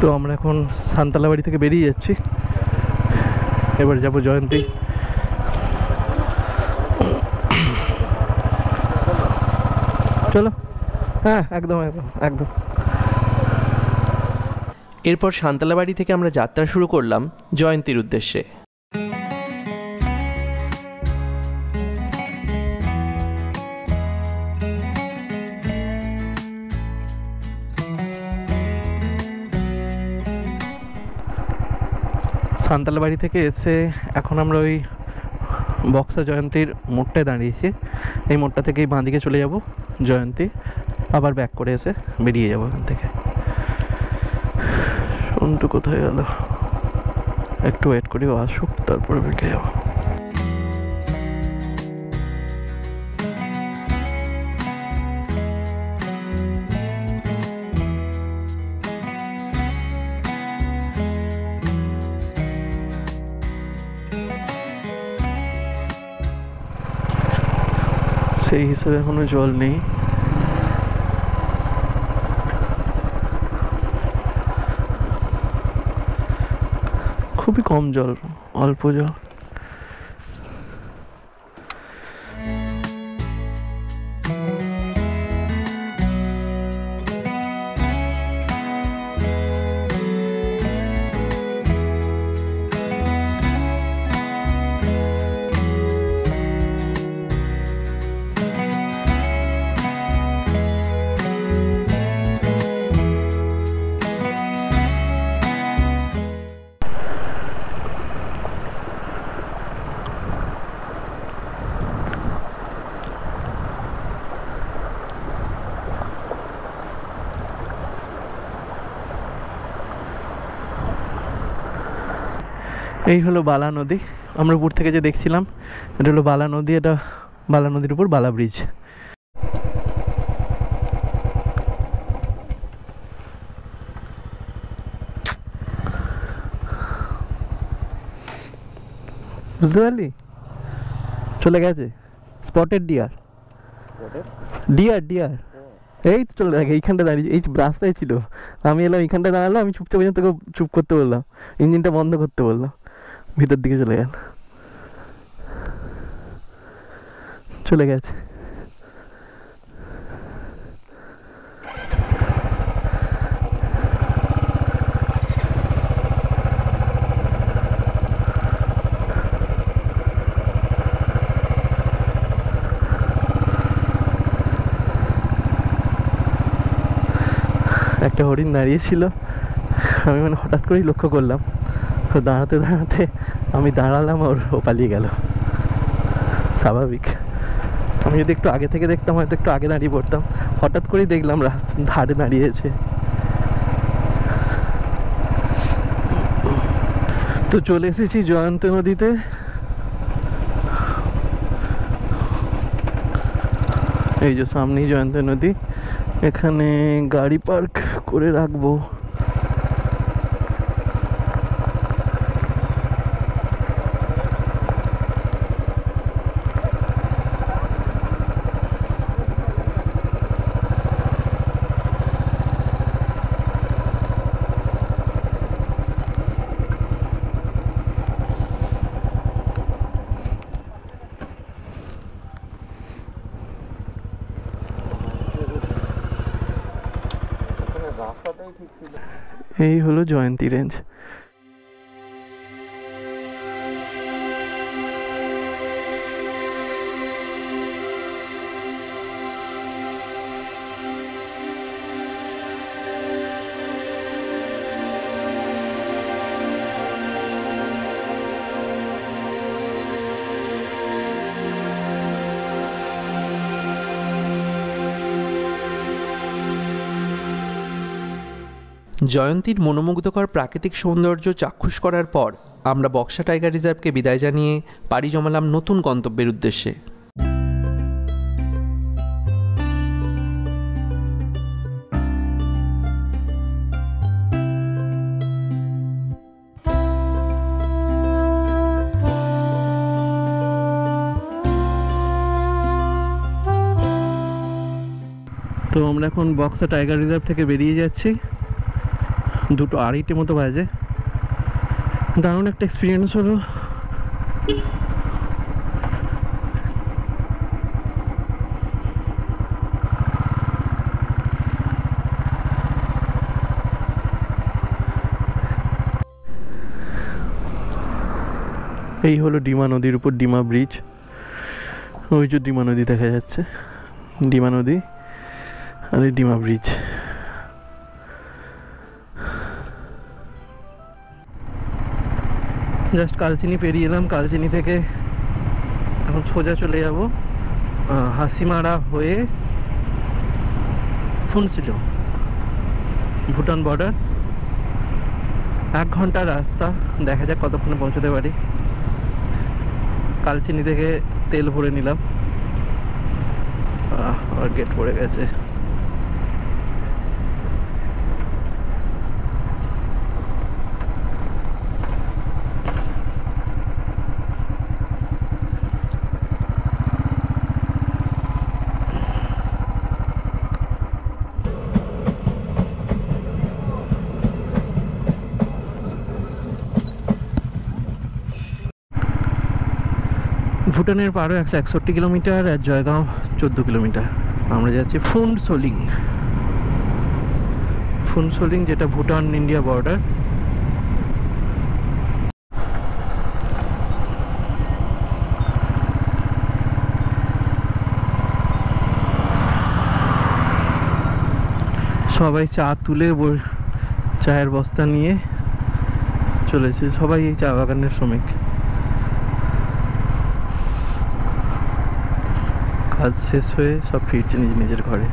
তো আমরা এখন সান্তালাবাড়ি থেকে বেরিয়ে যাচ্ছি, এবার যাব জয়ন্তী। চলো, হ্যাঁ একদম একদম একদম। এরপর সান্তালাবাড়ি থেকে আমরা যাত্রা শুরু করলাম জয়ন্তীর উদ্দেশ্যে। সান্তালবাড়ি থেকে এসে এখন আমরা ওই বক্সা জয়ন্তীর মোড়টায় দাঁড়িয়েছি। এই মোড়টা থেকেই বাঁ দিকে চলে যাব জয়ন্তী, আবার ব্যাক করে এসে বেরিয়ে যাবো এখান থেকে। সন্তু কোথায় গেল? একটু ওয়েট করি, ও আসুক তারপরে বেঁকে যাবো। সেই হিসেবে এখনো জল নেই। খুবই কম জল, অল্প জল। এই হলো বালা নদী, আমরা উপর থেকে যে দেখছিলাম এটা হলো বালা নদী। এটা বালা নদীর উপর বালা ব্রিজ। বুঝতে পারলি? চলে গেছে স্পটেড ডিয়ার। ডিয়ার ডিয়ার এই তো চলে গেছে। এইখানটা দাঁড়িয়ে, এই রাস্তায় ছিল, আমি এলাম এইখানটা দাঁড়ালাম, আমি চুপচাপ তোকে চুপ করতে বললাম, ইঞ্জিনটা বন্ধ করতে বললাম, ভিতর দিকে চলে গেল, চলে গেছে। একটা হরিণ দাঁড়িয়েছিল, আমি মানে হঠাৎ করেই লক্ষ্য করলাম, দাঁড়াতে দাঁড়াতে আমি দাঁড়ালাম, ও পালিয়ে গেল। স্বাভাবিক, আমি যদি একটু আগে থেকে দেখতাম হয়তো একটু আগে দাঁড়িয়ে পড়তাম। হঠাৎ করেই দেখলাম রাস্তার ধারে দাঁড়িয়েছে। তো চলে এসেছি জয়ন্তী নদীতে। এই যে সামনেই জয়ন্তী নদী, এখানে গাড়ি পার্ক করে রাখবো। এই হলো জয়ন্তী রেঞ্জ। জয়ন্তীর মনোমুগ্ধকর প্রাকৃতিক সৌন্দর্য চাক্ষুষ করার পর আমরা বক্সা টাইগার রিজার্ভকে বিদায় জানিয়ে পাড়ি জমালাম নতুন গন্তব্যের উদ্দেশ্যে। তো আমরা এখন বক্সা টাইগার রিজার্ভ থেকে বেরিয়ে যাচ্ছি। 2:30 মতো বাজে। দারুণ একটা এক্সপিরিয়েন্স হলো। এই হলো ডিমা নদীর উপর ডিমা ব্রিজ। ওই যে ডিমা নদী দেখা যাচ্ছে, ডিমা নদী আর এই ডিমা ব্রিজ। জাস্ট কালচিনি পেরিয়ে এলাম। কালচিনি থেকে এখন সোজা চলে যাব হাসিমারা হয়ে ফুনসিলো, ভুটান বর্ডার। 1 ঘন্টার রাস্তা, দেখা যাক কতক্ষণে পৌঁছতে পারি। কালচিনি থেকে তেল ভরে নিলাম। আর গেট পড়ে গেছে। ভুটানের পারো 161 কিলোমিটার আর জয়গাঁও 14 কিলোমিটার। আমরা যাচ্ছি ফুনসোলিং। ফুনসোলিং যেটা ভুটান ইন্ডিয়া বর্ডার। সবাই চা তুলে চায়ের বস্তা নিয়ে চলেছে। সবাই এই চা বাগানের শ্রমিক। কাজ শেষ হয়ে সব ফিরছে নিজ নিজের ঘরে।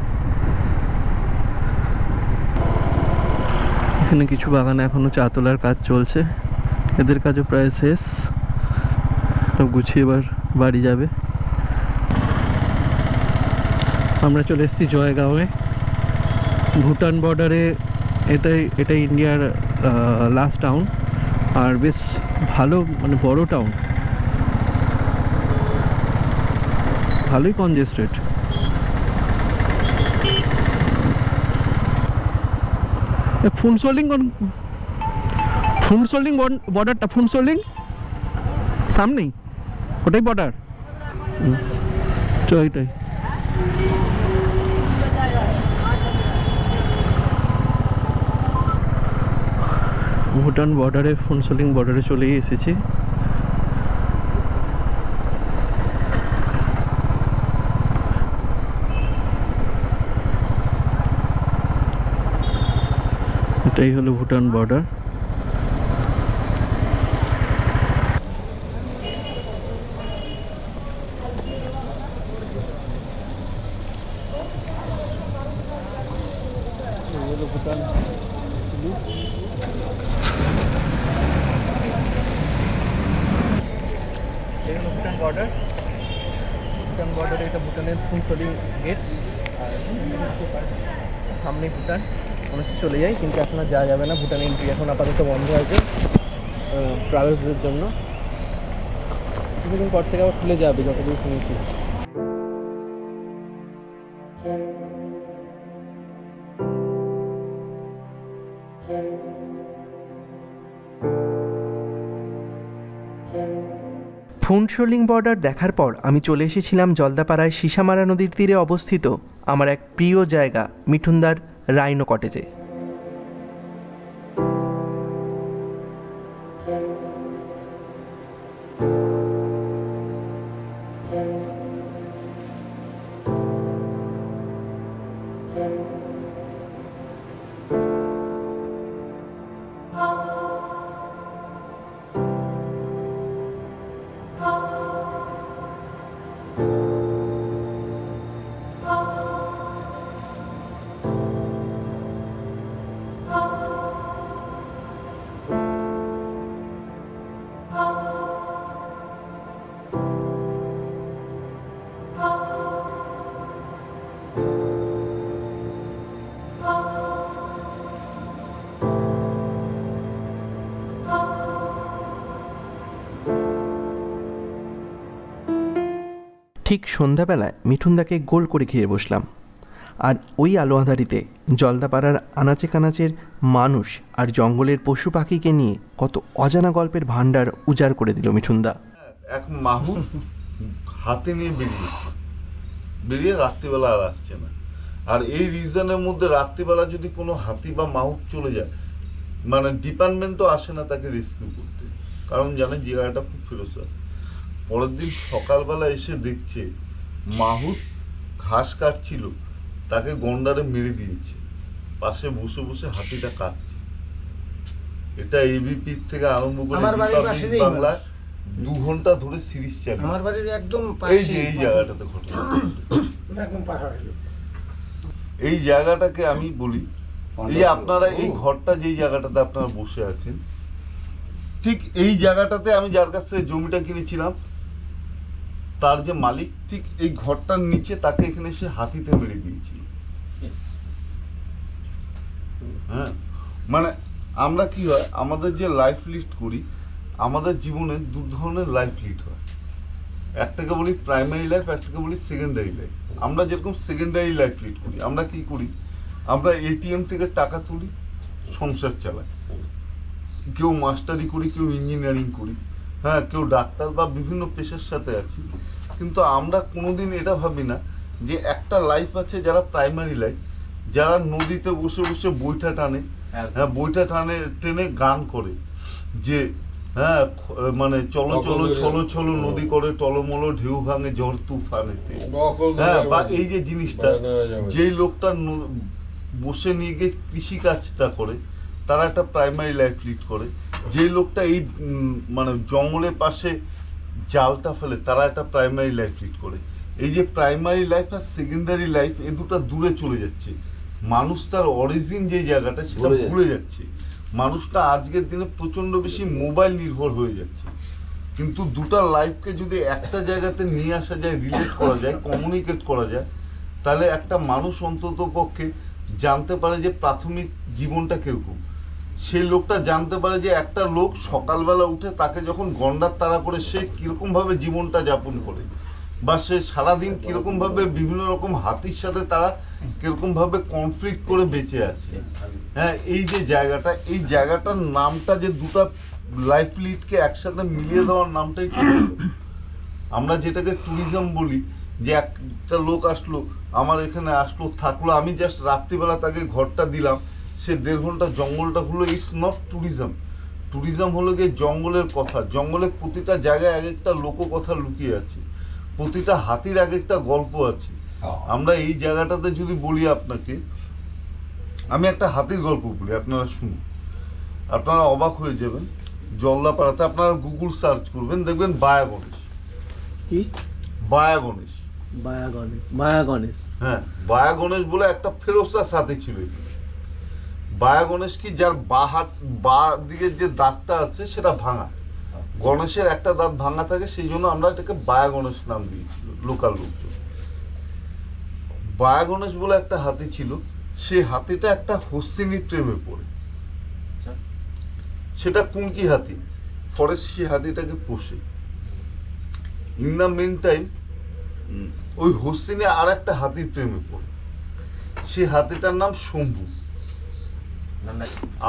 এখানে কিছু বাগানে এখনো চা তোলার কাজ চলছে। এদের কাজও প্রায় শেষ, সব গুছিয়ে এবার বাড়ি যাবে। আমরা চলে এসেছি জয়গাঁওয়ে, ভুটান বর্ডারে। এটাই ইন্ডিয়ার লাস্ট টাউন, আর বেশ ভালো, মানে বড় টাউন, ভালোই কনজেস্টেড। ফুনসোলিং বর্ডারটা, ফুনসোলিং সামনেই, ওটাই বর্ডার। ওইটাই। ভুটান বর্ডারে, ফুনসোলিং বর্ডারে চলেই এসেছি। এটাই হলো ভুটান বর্ডার। ভুটান বর্ডার। ভুটান বর্ডারে এটা ভুটানের ফুনসোলিং গেট। আর সামনে ভুটান। মনে হচ্ছে চলে যাই, কিন্তু এখন আর যাওয়া যাবে না। ভুটান এন্ট্রি এখন আপাতত বন্ধ আছে ট্রাভেলসদের জন্য। কিছুদিন পর থেকে আবার খুলে যাবে যতদূর শুনেছি। ফুনসোলিং বর্ডার দেখার পর আমি চলে এসেছিলাম জলদাপাড়ায় সিসামারা নদীর তীরে অবস্থিত আমার এক প্রিয় জায়গা মিঠুনদার রাইনো কটেজে। ঠিক সন্ধ্যাবেলায় মিঠুনদাকে গোল করে ঘিরে বসলাম। আর ওই আলো আঁধারিতে জলদাপাড়ার আনাচে কানাচের মানুষ আর জঙ্গলের পশু পাখিকে নিয়ে কত অজানা গল্পের ভাণ্ডার উজাড় করে দিল মিঠুনদা। এক মাহুত হাতে নিয়ে বেরিয়ে রাত্রিবেলা আর আসছে না। আর এই রিজনের মধ্যে রাত্রিবেলা যদি কোনো হাতি বা মাহুত চলে যায়, মানে ডিপার্টমেন্টও আসে না তাকে রেস্কিউ করতে, কারণ জানে জায়গাটা খুব ফেরোসা। পরের দিন সকালবেলা এসে দেখছে মাহুত ঘাস কাটছিল, তাকে গন্ডারে মেরে দিয়েছে, পাশে বসে বসে হাতিটা কাটছে। এটা এবিপি থেকে আরম্ভ করে বাংলা 2 ঘন্টা ধরে সিরিজ চালিয়ে আমার বাড়ির একদম এই যে এই জায়গাটাতে ঘটনা। এই জায়গাটাকে আমি বলি, এই যে আপনারা এই ঘরটা যেই জায়গাটাতে আপনারা বসে আছেন, ঠিক এই জায়গাটাতে আমি যার কাছ থেকে জমিটা কিনেছিলাম তার যে মালিক, ঠিক এই ঘরটার নিচে তাকে এখানে এসে হাতিতে মেরে দিয়েছি। হ্যাঁ, মানে আমরা কি হয়, আমাদের যে লাইফ লিড করি, আমাদের জীবনে 2 ধরনের লাইফ লিড হয়। একটাকে বলি প্রাইমারি লাইফ, একটাকে বলি সেকেন্ডারি লাইফ। আমরা যেরকম সেকেন্ডারি লাইফ লিড করি, আমরা কি করি, আমরা এটিএম থেকে টাকা তুলি, সংসার চালাই, কেউ মাস্টারি করি, কেউ ইঞ্জিনিয়ারিং করি, হ্যাঁ, কেউ ডাক্তার বা বিভিন্ন পেশার সাথে আছি। কিন্তু আমরা কোনোদিন এটা ভাবি না যে একটা লাইফ আছে যারা প্রাইমারি লাইফ, যারা নদীতে বসে বসে বইটা টানে, হ্যাঁ, বইটা টেনে গান করে যে হ্যাঁ, মানে চলো চলো ছলো ছলো নদী করে টলমলো ঢেউ ভাঙে ঝড় তুফানেতে। হ্যাঁ, বা এই যে জিনিসটা, যেই লোকটা বসে নিয়ে গিয়ে কৃষি কাজটা করে, তারা একটা প্রাইমারি লাইফ লিড করে। যেই লোকটা এই মানে জঙ্গলের পাশে জালটা ফেলে, তারা একটা প্রাইমারি লাইফ লিড করে। এই যে প্রাইমারি লাইফ আর সেকেন্ডারি লাইফ, এই দুটো দূরে চলে যাচ্ছে। মানুষ তার অরিজিন যে জায়গাটা সেটা ভুলে যাচ্ছে। মানুষটা আজকের দিনে প্রচন্ড বেশি মোবাইল নির্ভর হয়ে যাচ্ছে। কিন্তু দুটা লাইফকে যদি একটা জায়গাতে নিয়ে আসা যায়, রিলেট করা যায়, কমিউনিকেট করা যায়, তাহলে একটা মানুষ অন্তত পক্ষে জানতে পারে যে প্রাথমিক জীবনটা কিরকম। সেই লোকটা জানতে পারে যে একটা লোক সকালবেলা উঠে তাকে যখন গন্ডার তাড়া করে সে কিরকমভাবে জীবনটা যাপন করে, বা সে সারাদিন কিরকমভাবে বিভিন্ন রকম হাতির সাথে তারা কিরকমভাবে কনফ্লিক্ট করে বেঁচে আছে। হ্যাঁ, এই যে জায়গাটা, এই জায়গাটার নামটা যে দুটা লাইফ লিডকে একসাথে মিলিয়ে দেওয়ার নামটাই ট্যুরিজম। আমরা যেটাকে ট্যুরিজম বলি, যে একটা লোক আসলো, আমার এখানে আসলো, থাকলো, আমি জাস্ট রাত্রিবেলা তাকে ঘরটা দিলাম, সে 1.5 ঘন্টা জঙ্গলটা হলো, ইটস নট ট্যুরিজম। ট্যুরিজম হলো গিয়ে জঙ্গলের কথা। জঙ্গলের প্রতিটা জায়গায় এক একটা লোককথা লুকিয়ে আছে, প্রতিটা হাতির এক একটা গল্প আছে। আমরা এই জায়গাটাতে যদি বলি আপনাকে, আমি একটা হাতির গল্প বলি, আপনারা শুনুন, আপনারা অবাক হয়ে যাবেন। জলদাপাড়াতে আপনারা গুগল সার্চ করবেন, দেখবেন বায়া গণেশ। কি বায়া গণেশ? বায়া গণেশ, বায়া গণেশ, হ্যাঁ, বায়া গণেশ বলে একটা ফেরোসা সাথে ছিল এখানে। বায়া গণেশ কি, যার বা দিকের যে দাঁতটা আছে সেটা ভাঙা, গণেশের একটা দাঁত ভাঙা থাকে, সেই জন্য আমরা এটাকে বায়া গণেশ নাম দিয়েছিল লোকাল লোকজন। বায়া গণেশ বলে একটা হাতি ছিল, সেই হাতিটা একটা হস্তিনীর প্রেমে পড়ে। সেটা কুনকি হাতি, ফরেস্ট সেই হাতিটাকে পোষে। ইন দ্য মেন টাইম ওই হস্তিনী আর একটা হাতির প্রেমে পড়ে, সেই হাতিটার নাম শম্ভু।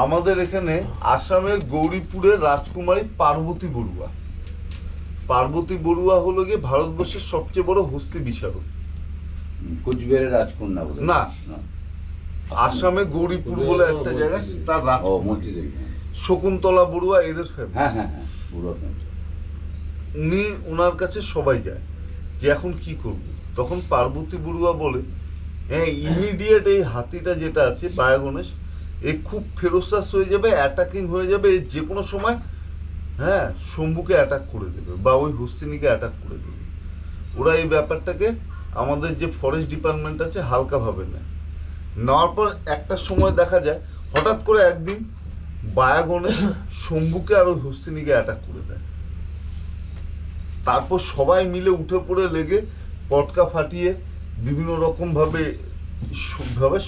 আমাদের এখানে আসামের গৌরীপুরের রাজকুমারী পার্বতী বড়ুয়া। পার্বতী বড়ুয়া হলো গিয়ে ভারতবর্ষের সবচেয়ে বড় হস্তি বিশারদ। কোচবিহারের রাজকন্যা বলে না, আসামে গৌরীপুর বলে একটা জায়গা, তার মূর্তি শকুন্তলা বড়ুয়া, এদের ফ্যামিলি। হ্যাঁ হ্যাঁ হ্যাঁ, পুরো উনি ওনার কাছে সবাই যায় যে এখন কি করব। তখন পার্বতী বড়ুয়া বলে, হ্যাঁ, ইমিডিয়েট এই হাতিটা যেটা আছে বায়া গণেশ, এ খুব ফেরোসাস হয়ে যাবে, অ্যাটাকিং হয়ে যাবে, যে কোনো সময় হ্যাঁ শম্ভুকে অ্যাটাক করে দেবে বা ওই হস্তিনীকে অ্যাটাক করে দেবে। ওরা এই ব্যাপারটাকে আমাদের যে ফরেস্ট ডিপার্টমেন্ট আছে হালকাভাবে নেয়। নেওয়ার পর একটা সময় দেখা যায় হঠাৎ করে একদিন বায়া গণেশ শম্ভুকে আর ওই হস্তিনীকে অ্যাটাক করে দেয়। তারপর সবাই মিলে উঠে পড়ে লেগে পটকা ফাটিয়ে বিভিন্ন রকমভাবে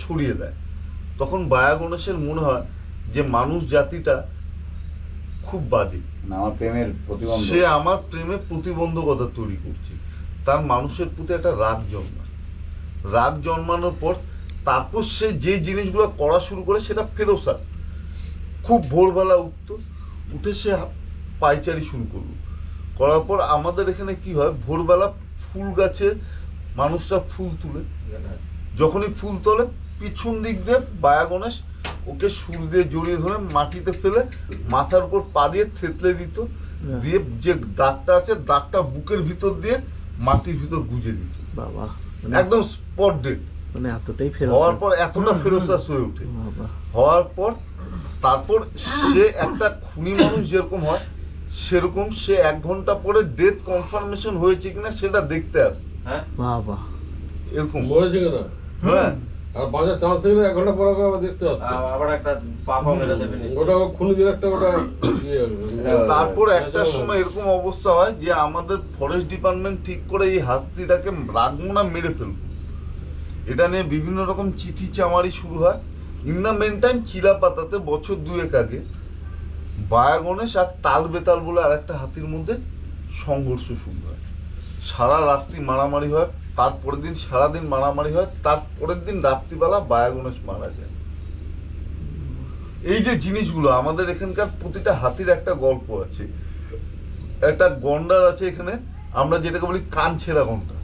সরিয়ে দেয়। তখন বায়া গণেশের মনে হয় যে মানুষ জাতিটা খুব বাজে, আমার প্রেমের প্রতিবন্ধক, সে আমার প্রেমে প্রতিবন্ধকতা তৈরি করছে। তার মানুষের প্রতি একটা রাগ জন্মায়। রাগ জন্মানোর পর তারপর সে যে জিনিসগুলো করা শুরু করে সেটা ফেরোসা খুব ভোরবেলা উঠে সে পাইচারি শুরু করলো। করার পর আমাদের এখানে কি হয়, ভোরবেলা ফুল গাছে মানুষরা ফুল তুলে, যখনই ফুল তোলে পিছন দিক দিয়ে বায়া গণেশ ওকে সুর দিয়ে জড়িয়ে ধরে মাটিতে ফেলে মাথার উপর পা দিয়ে থেতলে দিত, দিয়ে যে দাগটা আছে দাগটা বুকের ভিতর দিয়ে মাটির ভিতর গুজে দিত। বাবা, একদম স্পট ডেট। মানে এতটাই ফেরত হওয়ার পর এতটা ফেরোসাস হয়ে ওঠে। হওয়ার পর তারপর সে একটা খুনি মানুষ যেরকম হয় সেরকম সে 1 ঘন্টা পরে ডেথ কনফার্মেশন হয়েছে কিনা সেটা দেখতে আসে। বাবা, এরকম বলেছে কেনা? হ্যাঁ, আর বাজার চান্স থেকে 1 ঘন্টা পরে আবার দেখতে পাচ্ছি আবার একটা পাপা মেরে দেবে ওটা খুনি দিয়ে একটা ওটা তারপর একটা সময় এরকম অবস্থা হয় যে আমাদের ফরেস্ট ডিপার্টমেন্ট ঠিক করে এই হাতিটাকে রাখবো না, মেরে ফেলবো, এটা নিয়ে বিভিন্ন রকম চিঠি চামারি শুরু হয়। ইন দ্য মেন টাইম চিলাপাতাতে বছর 2 আগে বায়া গণেশ আর তাল বেতাল বলে আর একটা হাতির মধ্যে সংঘর্ষ শুরু হয়। সারা রাত্রি মারামারি হয়, তারপরের দিন সারাদিন মারামারি হয়, তারপরের দিন রাত্রিবেলা বায়া গণেশ মারা যায়। এই যে জিনিসগুলো আমাদের এখানকার প্রতিটা হাতির একটা গল্প আছে। একটা গন্ডার আছে এখানে, আমরা যেটাকে বলি কানছেড়া গন্ডার।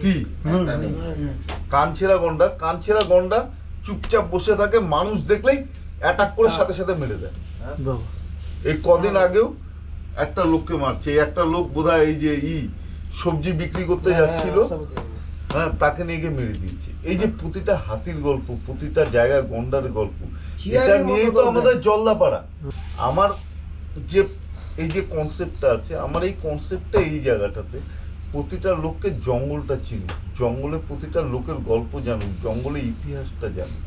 কি কানছেড়া গন্ডার? কানছেড়া গন্ডার চুপচাপ বসে থাকে, মানুষ দেখলেই অ্যাটাক করে সাথে সাথে মেরে দেয়। এই কদিন আগেও একটা লোককে মারছে। একটা লোক বোধহয় এই যে সবজি বিক্রি করতে যাচ্ছিল, হ্যাঁ, তাকে নিয়ে গিয়ে মেরে দিয়েছে। এই যে প্রতিটা হাতির গল্প, প্রতিটা জায়গায় গন্ডারের গল্প, এটা নিয়েই তো আমাদের জলদাপাড়া। আমার যে এই যে কনসেপ্টটা আছে, আমার এই কনসেপ্টটা এই জায়গাটাতে প্রতিটা লোককে জঙ্গলটা চিনুক, জঙ্গলে প্রতিটা লোকের গল্প জানুক, জঙ্গলের ইতিহাসটা জানুক,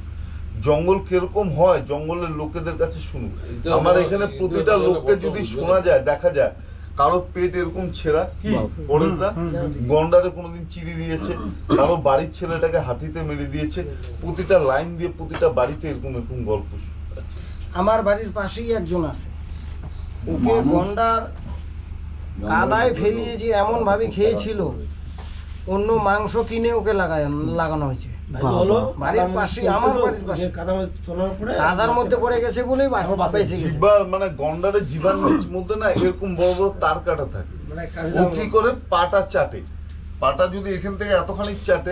জঙ্গল কিরকম হয় জঙ্গলের লোকেদের কাছে শুনুক। আমার এখানে প্রতিটা লোককে যদি শোনা যায়, দেখা যায় কারো পেট এরকম ছেঁড়া, কি পরের দা গন্ডারে কোনোদিন চিড়ি দিয়েছে, কারো বাড়ির ছেলেটাকে হাতিতে মেরে দিয়েছে, প্রতিটা লাইন দিয়ে প্রতিটা বাড়িতে এরকম এরকম গল্প আছে। আমার বাড়ির পাশেই একজন আছে, ওকে গন্ডার কাদায় ফেলিয়ে যে এমন ভাবে খেয়েছিল, অন্য মাংস কিনে ওকে লাগানো হয়েছে। বাড়ির পাশে, আমার বাড়ির পাশে কাদার মধ্যে পড়ে গেছে বলেই বেঁচে গেছে। মানে গন্ডারের জীবাণুর মধ্যে না এরকম বড় বড় তার কাটা থাকে, ও কি করে পাটা চাটে, পাটা যদি এখান থেকে এতখানি চাটে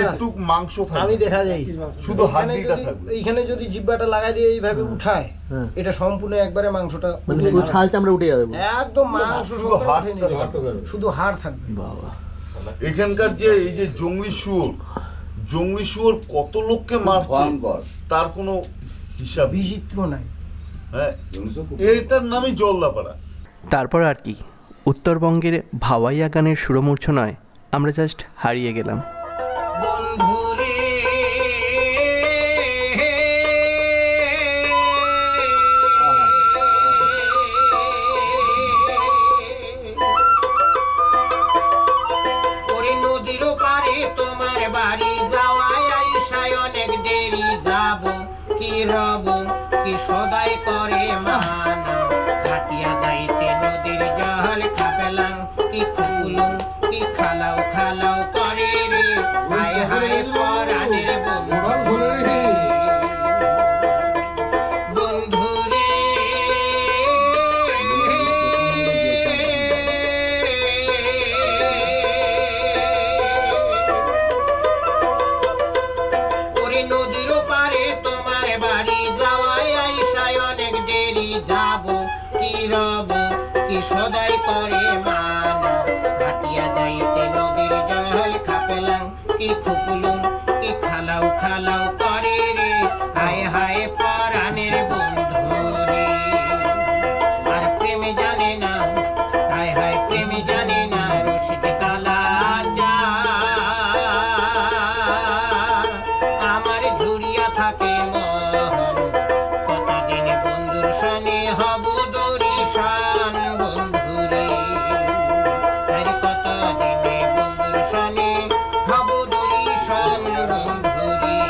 একটু মাংস থাকে, আমি দেখা যায় শুধু হাড্ডিটা থাকবে, এইখানে যদি জিহ্বাটা লাগাই দিয়ে এইভাবে উঠায়, এটা সম্পূর্ণ একবারে মাংসটা ছাল চামড়া উঠে যাবে, একদম মাংস শুধু হাড়, শুধু হাড় থাকবে। বাবা, এখানকার যে এই যে জঙ্গলি শুয়োর কত লোককে মারছে তার কোনো হিসাব, বিচিত্র নাই। হ্যাঁ, এটার নামই জলদাপাড়া। তারপর আর কি, উত্তরবঙ্গের ভাওয়াইয়া গানের সুরমূর্ছনায় আমরা জাস্ট হারিয়ে গেলাম। নদীর পারে তোমার বাড়ি যাওয়ায় আইসায় অনেক দেরি, যাব কি রব কি সদাই করে মান, ঘাটিয়া যাইতে নদীর জল খাপেলাম, কি খুকুলু কি খালাও খালাও করে রে, হায় হায় পরাণের বন্ধু রে, বন্ধু রে নদীর পারে তোমার বাড়ি যাওয়ায় আইসায় অনেক দেরি, যাব কি রব কি সদাই করে মান, ঘাটিয়া যাইতে নদীর জল খাপেলাম, কি খুকুলুম কি খালাও খালাও করে রে, হায় হায় পরাণের বন্ধু রে। আর প্রেমে জানে না, হায় হায় প্রেমে জানে না, রশিদ কালা যা আমার ঝুরিয়া থাকে মন, কতদিন বন্ধুর সনে হব দরিশান, বন্ধু রে আর কতদিনে বন্ধুর সনে হব দরিশান, বন্ধু রে।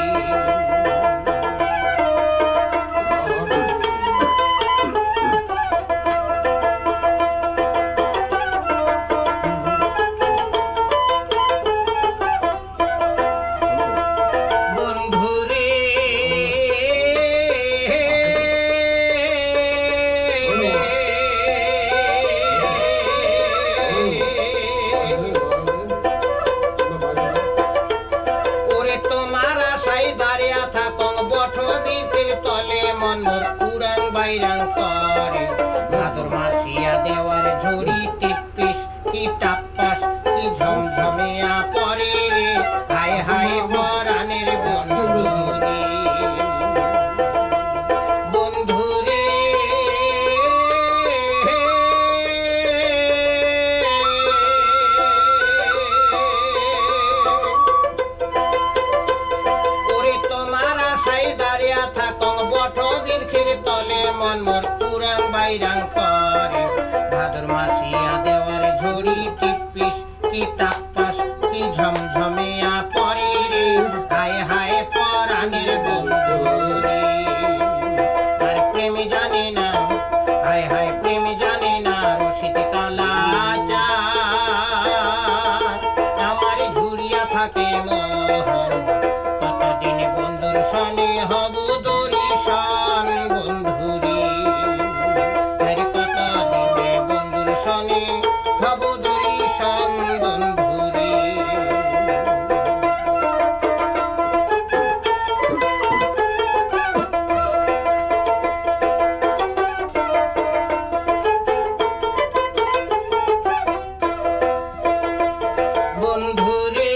পাশ কি ঝমঝমিয়া পরে রে হায় হায় পরাণের বন্ধু রে বন্ধু রে ওরে তোমার আশায় দাঁড়িয়া থাকক বট বৃক্ষের তলে মন মোর পুরাং বাইরাং করে ভাদর মাসিয়া দেওয়ার ঝড়ি টিপিস কি তাপাস কি ঝমঝমিয়া পরে রে হায় হায় পরাণের বন্ধু রে আর প্রেমী জানে না হায় হায় প্রেমী জানে না রসিদ কালাচার আমার ঝুরিয়া থাকে মোহন কতদিন বন্ধুর সনে হব দরিশন বন্ধু রে আর কতদিনে বন্ধুর সনে হব দরিশন বন্ধু রে বন্ধু রে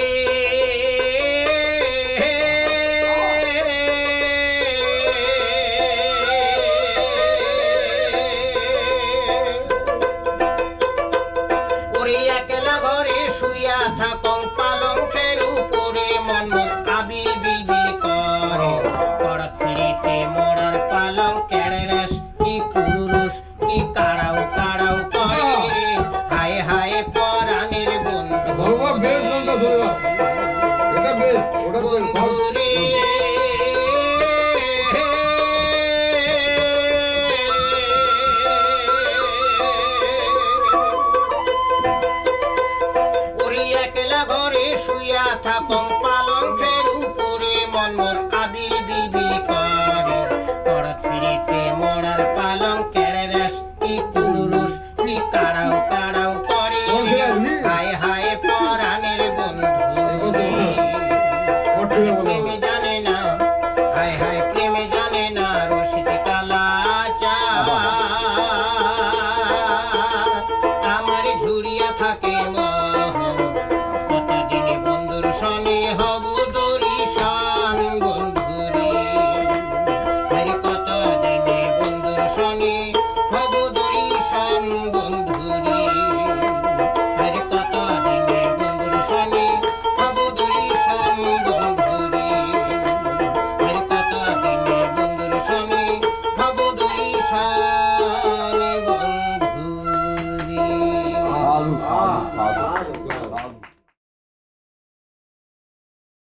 ওরে একলা ঘরে শুইয়া থাকং পালঙ্কের উপরে মন মোর আবিল বিলবিল করে পরত ফিরিতে মরার পালঙ্কের রেশ কি পুরুষ কি কাড়াও কাড়াও করে রে হায় হায় পরাণের বন্ধু বাবা বেশ গানটা শুনে নাও। এটা বেশ ওটা বন্ধু রে